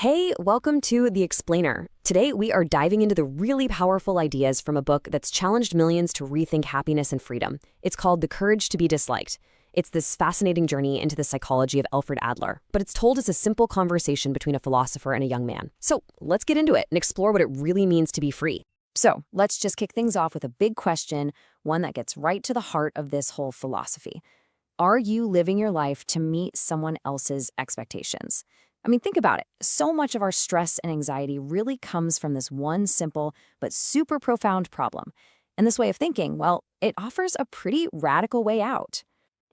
Hey, welcome to The Explainer. Today, we are diving into the really powerful ideas from a book that's challenged millions to rethink happiness and freedom. It's called The Courage to be Disliked. It's this fascinating journey into the psychology of Alfred Adler, but it's told as a simple conversation between a philosopher and a young man. So let's get into it and explore what it really means to be free. So let's just kick things off with a big question, one that gets right to the heart of this whole philosophy. Are you living your life to meet someone else's expectations? I mean, think about it. So much of our stress and anxiety really comes from this one simple but super profound problem. And this way of thinking, well, it offers a pretty radical way out.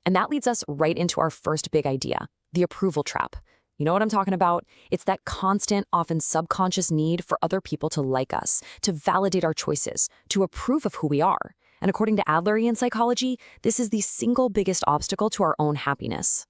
And that leads us right into our first big idea, the approval trap. You know what I'm talking about? It's that constant, often subconscious need for other people to like us, to validate our choices, to approve of who we are. And according to Adlerian psychology, this is the single biggest obstacle to our own happiness.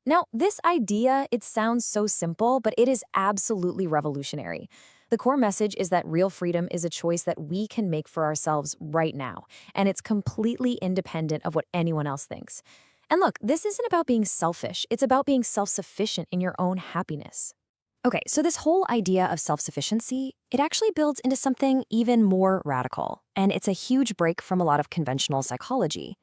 Now, this idea, it sounds so simple, but it is absolutely revolutionary. The core message is that real freedom is a choice that we can make for ourselves right now, and it's completely independent of what anyone else thinks. And look, this isn't about being selfish, it's about being self-sufficient in your own happiness. Okay, so this whole idea of self-sufficiency, it actually builds into something even more radical, and it's a huge break from a lot of conventional psychology.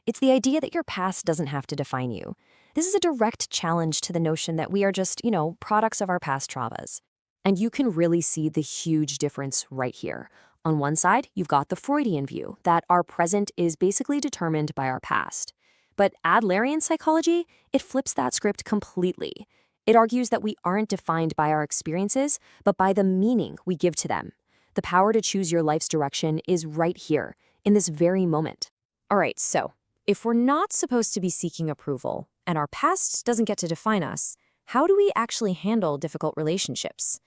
It's the idea that your past doesn't have to define you. This is a direct challenge to the notion that we are just, products of our past traumas. And you can really see the huge difference right here. On one side, you've got the Freudian view that our present is basically determined by our past. But Adlerian psychology, it flips that script completely. It argues that we aren't defined by our experiences, but by the meaning we give to them. The power to choose your life's direction is right here, in this very moment. All right, so if we're not supposed to be seeking approval, and our past doesn't get to define us, how do we actually handle difficult relationships?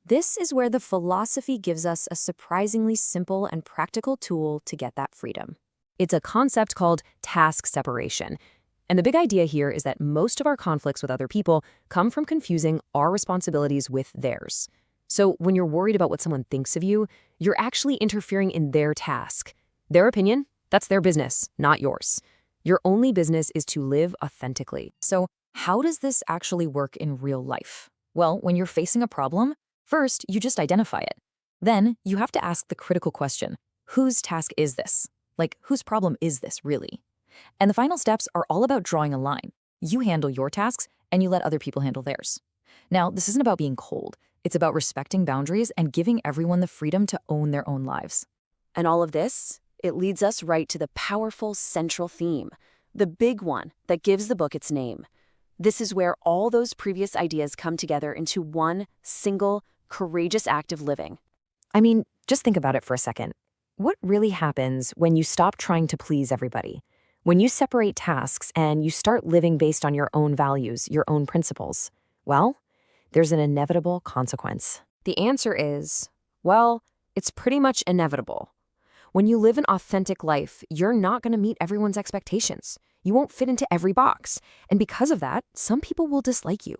This is where the philosophy gives us a surprisingly simple and practical tool to get that freedom. It's a concept called task separation. And the big idea here is that most of our conflicts with other people come from confusing our responsibilities with theirs. So when you're worried about what someone thinks of you, you're actually interfering in their task. Their opinion, that's their business, not yours. Your only business is to live authentically. So how does this actually work in real life? Well, when you're facing a problem, first, you just identify it. Then you have to ask the critical question, whose task is this? Like, whose problem is this really? And the final steps are all about drawing a line. You handle your tasks and you let other people handle theirs. Now, this isn't about being cold. It's about respecting boundaries and giving everyone the freedom to own their own lives. And all of this, it leads us right to the powerful central theme, the big one that gives the book its name. This is where all those previous ideas come together into one single, courageous act of living. I mean, just think about it for a second. What really happens when you stop trying to please everybody? When you separate tasks and you start living based on your own values, your own principles? Well, there's an inevitable consequence. The answer is, well, it's pretty much inevitable. When you live an authentic life, you're not going to meet everyone's expectations. You won't fit into every box. And because of that, some people will dislike you.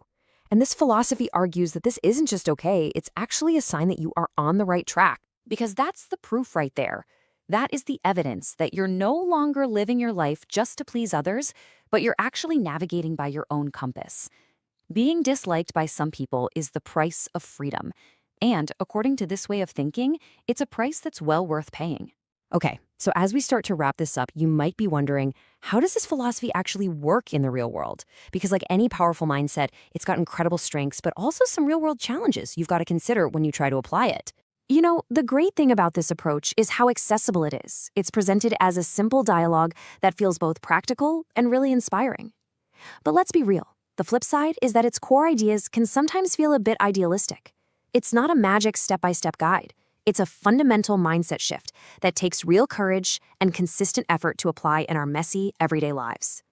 And this philosophy argues that this isn't just okay, it's actually a sign that you are on the right track. Because that's the proof right there. That is the evidence that you're no longer living your life just to please others, but you're actually navigating by your own compass. Being disliked by some people is the price of freedom. And according to this way of thinking, it's a price that's well worth paying. Okay, so as we start to wrap this up, you might be wondering, how does this philosophy actually work in the real world? Because like any powerful mindset, it's got incredible strengths, but also some real-world challenges you've got to consider when you try to apply it. You know, the great thing about this approach is how accessible it is. It's presented as a simple dialogue that feels both practical and really inspiring. But let's be real. The flip side is that its core ideas can sometimes feel a bit idealistic. It's not a magic step-by-step guide. It's a fundamental mindset shift that takes real courage and consistent effort to apply in our messy, everyday lives.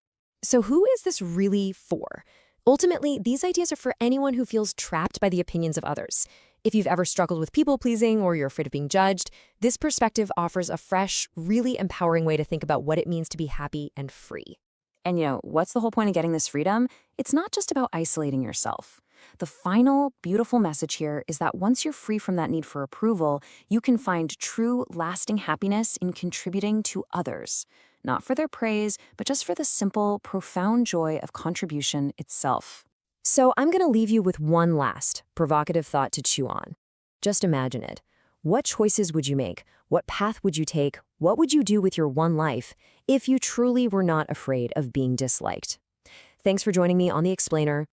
So who is this really for? Ultimately, these ideas are for anyone who feels trapped by the opinions of others. If you've ever struggled with people-pleasing or you're afraid of being judged, this perspective offers a fresh, really empowering way to think about what it means to be happy and free. And what's the whole point of getting this freedom? It's not just about isolating yourself. The final, beautiful message here is that once you're free from that need for approval, you can find true, lasting happiness in contributing to others. Not for their praise, but just for the simple, profound joy of contribution itself. So I'm going to leave you with one last provocative thought to chew on. Just imagine it. What choices would you make? What path would you take? What would you do with your one life if you truly were not afraid of being disliked? Thanks for joining me on The Explainer.